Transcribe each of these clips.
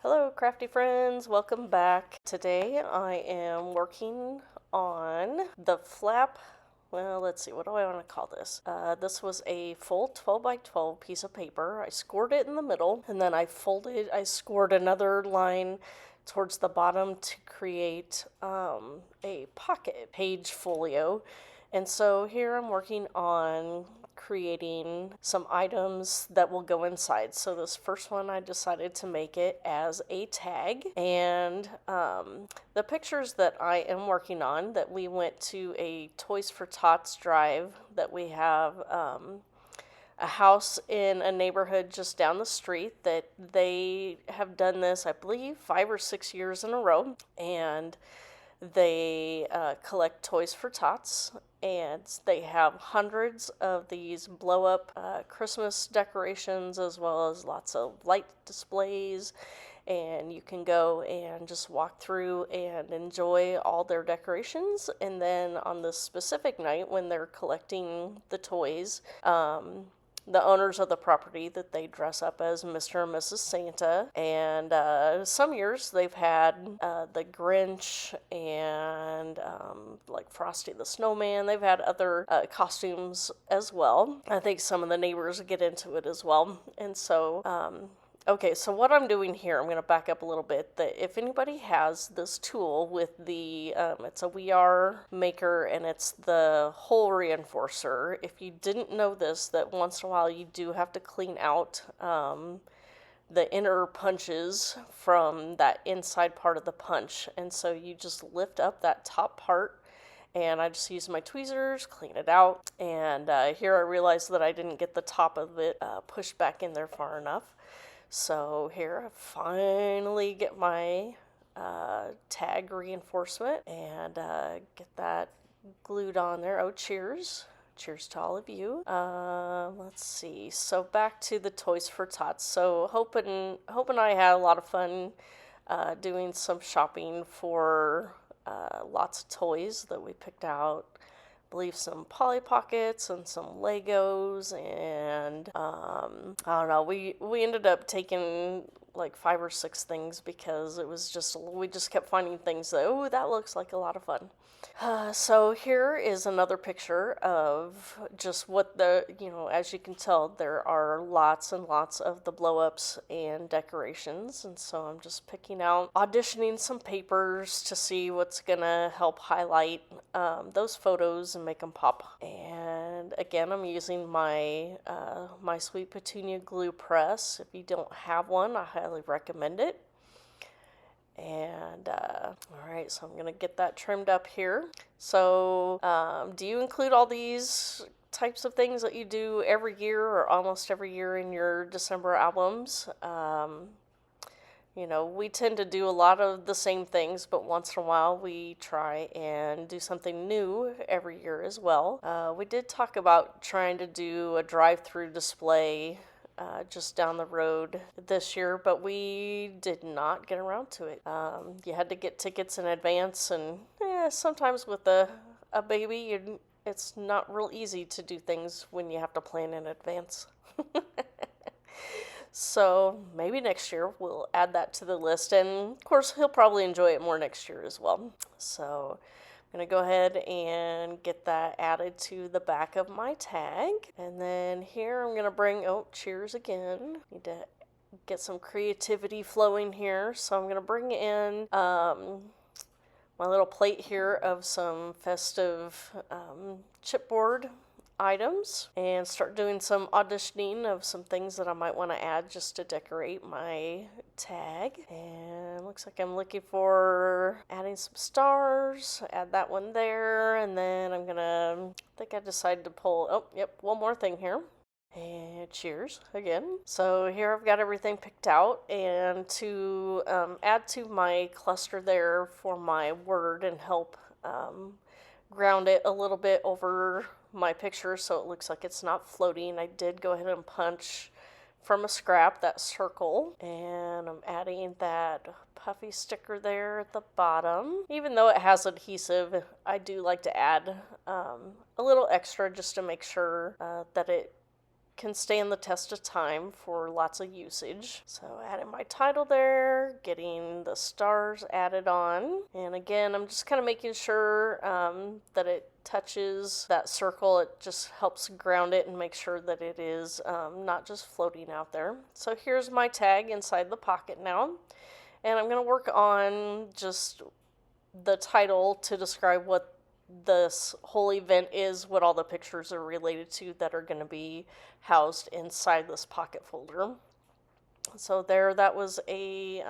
Hello crafty friends, welcome back. Today I am working on the flap. Well, let's see, what do I want to call this? This was a full 12 by 12 piece of paper. I scored it in the middle and then I scored another line towards the bottom to create a pocket page folio. And so here I'm working on creating some items that will go inside. So this first one, I decided to make it as a tag, and the pictures that I am working on, that we went to a Toys for Tots drive, that we have a house in a neighborhood just down the street that they have done this, I believe, 5 or 6 years in a row, and they collect Toys for Tots, and they have hundreds of these blow-up Christmas decorations, as well as lots of light displays, and you can go and just walk through and enjoy all their decorations. And then on this specific night when they're collecting the toys, the owners of the property, that they dress up as Mr. and Mrs. Santa, and some years they've had the Grinch and like Frosty the Snowman. They've had other costumes as well. I think some of the neighbors get into it as well. And so okay, so what I'm doing here, I'm going to back up a little bit, that if anybody has this tool with the, it's a We Are maker, and it's the hole reinforcer. If you didn't know this, that once in a while you do have to clean out the inner punches from that inside part of the punch. And so you just lift up that top part, and I just use my tweezers, clean it out. And here I realized that I didn't get the top of it pushed back in there far enough. So here I finally get my tag reinforcement and get that glued on there. Oh, cheers. Cheers to all of you. Let's see. So back to the Toys for Tots. So Hope and I had a lot of fun doing some shopping for lots of toys that we picked out. I believe some Polly Pockets and some Legos, and I don't know, we ended up taking like 5 or 6 things, because it was just, we just kept finding things that, oh, that looks like a lot of fun. So here is another picture of just what the, as you can tell, there are lots and lots of the blow-ups and decorations. And so I'm just picking out, auditioning some papers to see what's gonna help highlight those photos and make them pop. And again, I'm using my my Sweet Petunia glue press. If you don't have one, I highly recommend it. And all right, so I'm going to get that trimmed up here. So do you include all these types of things that you do every year or almost every year in your December albums? We tend to do a lot of the same things, but once in a while we try and do something new every year as well. We did talk about trying to do a drive-through display just down the road this year, but we did not get around to it. You had to get tickets in advance, and sometimes with a baby, it's not real easy to do things when you have to plan in advance. So maybe next year we'll add that to the list, and of course he'll probably enjoy it more next year as well. So I'm going to go ahead and get that added to the back of my tag. And then here I'm going to bring, oh, cheers again. Need to get some creativity flowing here. So I'm going to bring in my little plate here of some festive chipboard items, and start doing some auditioning of some things that I might want to add just to decorate my tag. And looks like I'm looking for adding some stars. Add that one there, and then I'm gonna, I think I decided to pull, oh yep, one more thing here. And cheers again. So here I've got everything picked out, and to add to my cluster there for my word and help ground it a little bit over my picture so it looks like it's not floating, I did go ahead and punch from a scrap that circle, and I'm adding that puffy sticker there at the bottom. Even though it has adhesive, I do like to add a little extra just to make sure that it can stand the test of time for lots of usage. So adding my title there, getting the stars added on. And again, I'm just kind of making sure that it touches that circle. It just helps ground it and make sure that it is not just floating out there. So here's my tag inside the pocket now. And I'm going to work on just the title to describe what this whole event is, what all the pictures are related to that are going to be housed inside this pocket folder. So there, that was a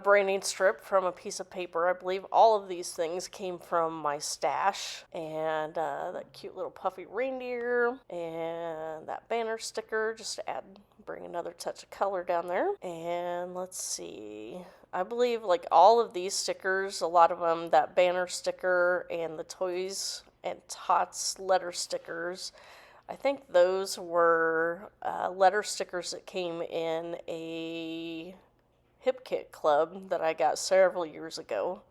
branding strip from a piece of paper. I believe all of these things came from my stash. And that cute little puffy reindeer and that banner sticker, just to bring another touch of color down there. And let's see, I believe like all of these stickers, a lot of them, that banner sticker and the Toys and Tots letter stickers, I think those were letter stickers that came in a Hip Kit club that I got several years ago.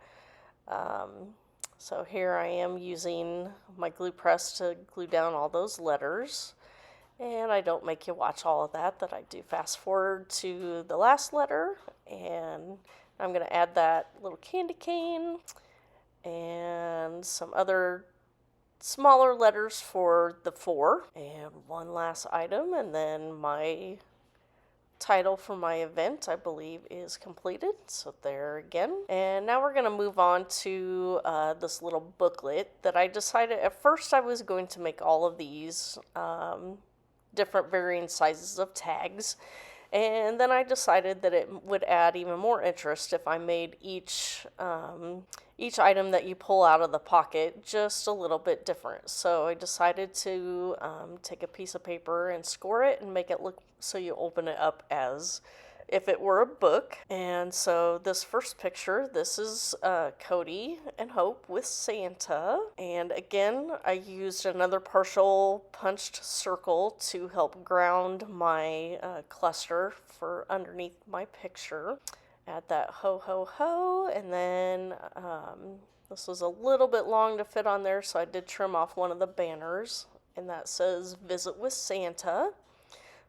So here I am using my glue press to glue down all those letters. And I don't make you watch all of that I do fast forward to the last letter. And I'm going to add that little candy cane and some other smaller letters for the 4. And one last item, and then my title for my event, I believe, is completed. So there again. And now we're going to move on to this little booklet that I decided at first I was going to make all of these different varying sizes of tags. And then I decided that it would add even more interest if I made each item that you pull out of the pocket just a little bit different. So I decided to take a piece of paper and score it and make it look so you open it up as if it were a book. And so this first picture, this is Cody and Hope with Santa. And again, I used another partial punched circle to help ground my cluster for underneath my picture. Add that ho ho ho, and then this was a little bit long to fit on there, so I did trim off one of the banners, and that says Visit with Santa.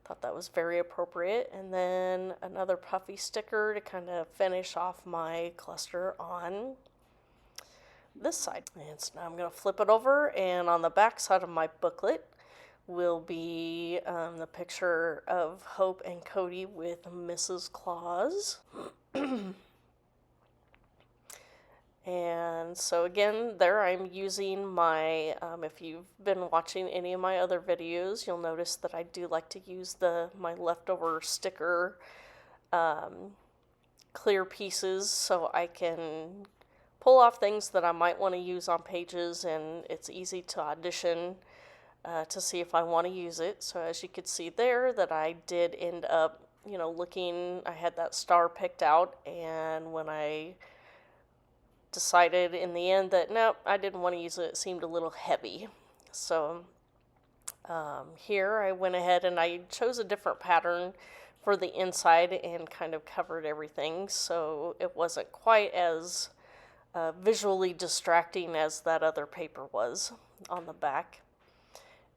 Thought that was very appropriate. And then another puffy sticker to kind of finish off my cluster on this side. And so now I'm going to flip it over, and on the back side of my booklet will be the picture of Hope and Cody with Mrs. Claus. And so again, there I'm using my, if you've been watching any of my other videos, you'll notice that I do like to use my leftover sticker clear pieces so I can pull off things that I might want to use on pages, and it's easy to audition to see if I want to use it. So as you could see there, that I did end up, looking, I had that star picked out, and when I decided in the end that nope, I didn't want to use it, it seemed a little heavy. So here I went ahead and I chose a different pattern for the inside and kind of covered everything, so it wasn't quite as visually distracting as that other paper was on the back.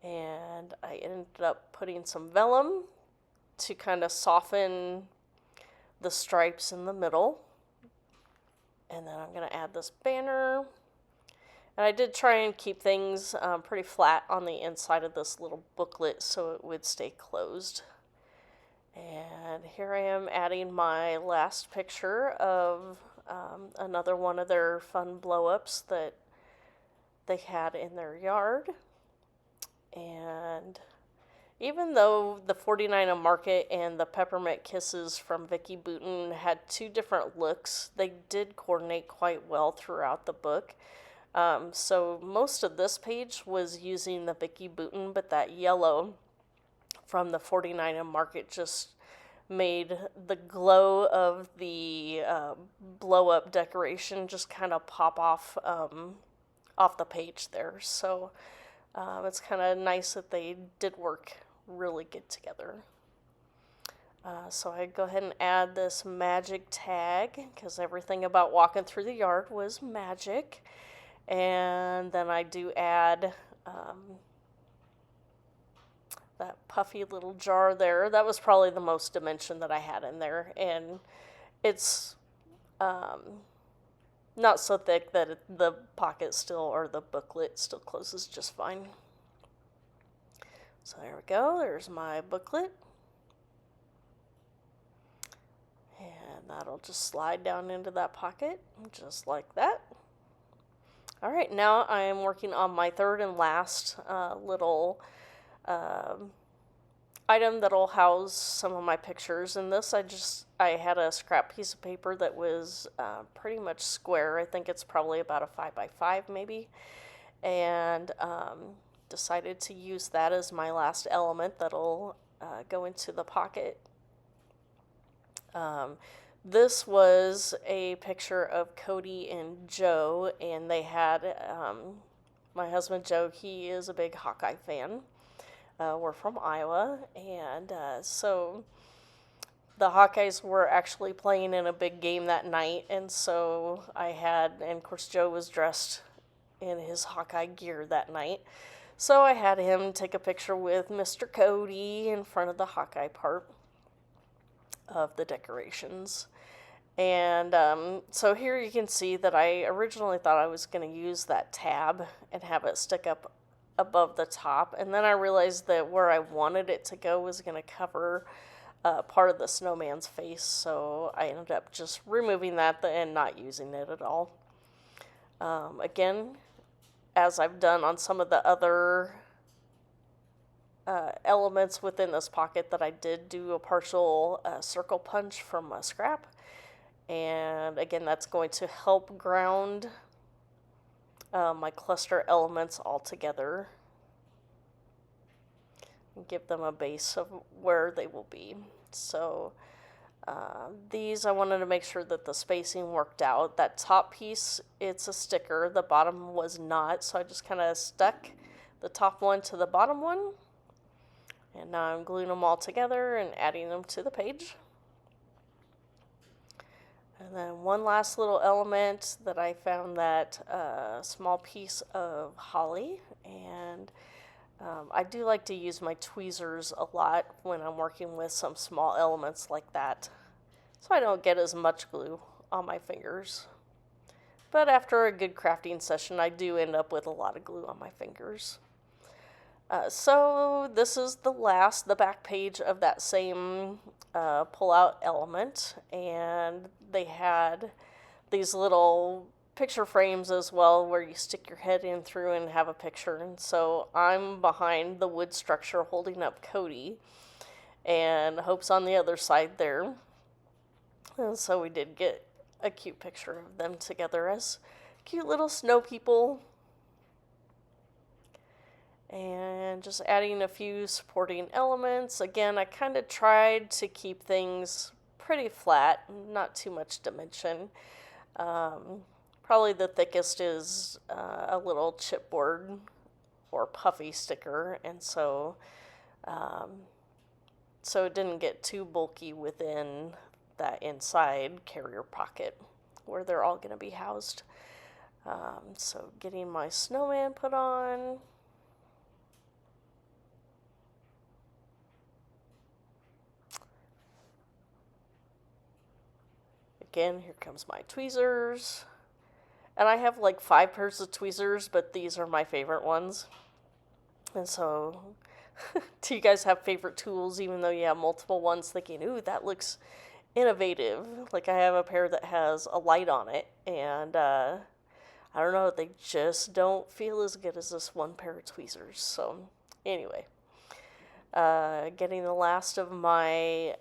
And I ended up putting some vellum to kind of soften the stripes in the middle. And then I'm going to add this banner. And I did try and keep things pretty flat on the inside of this little booklet so it would stay closed. And here I am adding my last picture of another one of their fun blow-ups that they had in their yard. And even though the 49 Market and the Peppermint Kisses from Vicki Boutin had two different looks, they did coordinate quite well throughout the book. So most of this page was using the Vicki Boutin, but that yellow from the 49 Market just made the glow of the blow-up decoration just kind of pop off the page there. So it's kind of nice that they did work really good together. So I go ahead and add this magic tag because everything about walking through the yard was magic. And then I do add that puffy little jar there. That was probably the most dimension that I had in there, and it's not so thick that the pocket still, or the booklet still closes just fine. So there we go, there's my booklet. And that'll just slide down into that pocket, just like that. Alright, now I am working on my third and last little item that'll house some of my pictures. And this, I had a scrap piece of paper that was pretty much square. I think it's probably about a 5x5 maybe. And decided to use that as my last element that'll go into the pocket. This was a picture of Cody and Joe, and they had, my husband Joe, he is a big Hawkeye fan. We're from Iowa, and so the Hawkeyes were actually playing in a big game that night, and so and of course Joe was dressed in his Hawkeye gear that night, so I had him take a picture with Mr. Cody in front of the Hawkeye part of the decorations. And so here you can see that I originally thought I was going to use that tab and have it stick up above the top, and then I realized that where I wanted it to go was going to cover part of the snowman's face, so I ended up just removing that and not using it at all. Again, as I've done on some of the other elements within this pocket, that I did do a partial circle punch from a scrap, and again that's going to help ground my cluster elements all together and give them a base of where they will be. So these, I wanted to make sure that the spacing worked out. That top piece, it's a sticker. The bottom was not, so I just kind of stuck the top one to the bottom one. And now I'm gluing them all together and adding them to the page. And then one last little element that I found, that small piece of holly, and I do like to use my tweezers a lot when I'm working with some small elements like that, so I don't get as much glue on my fingers. But after a good crafting session, I do end up with a lot of glue on my fingers. So this is the back page of that same pull-out element, and they had these little picture frames as well where you stick your head in through and have a picture. And so I'm behind the wood structure holding up Cody, and Hope's on the other side there. And so we did get a cute picture of them together as cute little snow people. And just adding a few supporting elements. Again, I kind of tried to keep things pretty flat, not too much dimension. Probably the thickest is a little chipboard or puffy sticker, and so it didn't get too bulky within that inside carrier pocket where they're all going to be housed. So getting my snowman put on. Again, here comes my tweezers. And I have like 5 pairs of tweezers, but these are my favorite ones. And so, do you guys have favorite tools, even though you have multiple ones, thinking, ooh, that looks innovative? Like, I have a pair that has a light on it, and I don't know, they just don't feel as good as this one pair of tweezers. So, anyway, getting the last of my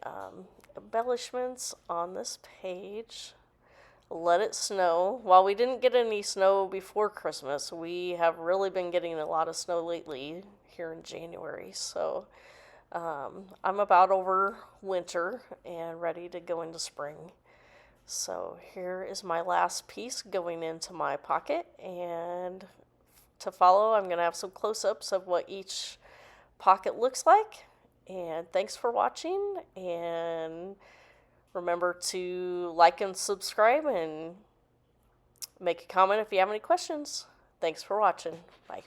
embellishments on this page. Let it snow. While we didn't get any snow before Christmas, we have really been getting a lot of snow lately here in January. So I'm about over winter and ready to go into spring. So here is my last piece going into my pocket, and to follow, I'm going to have some close-ups of what each pocket looks like. And thanks for watching, and remember to like and subscribe and make a comment if you have any questions. Thanks for watching. Bye.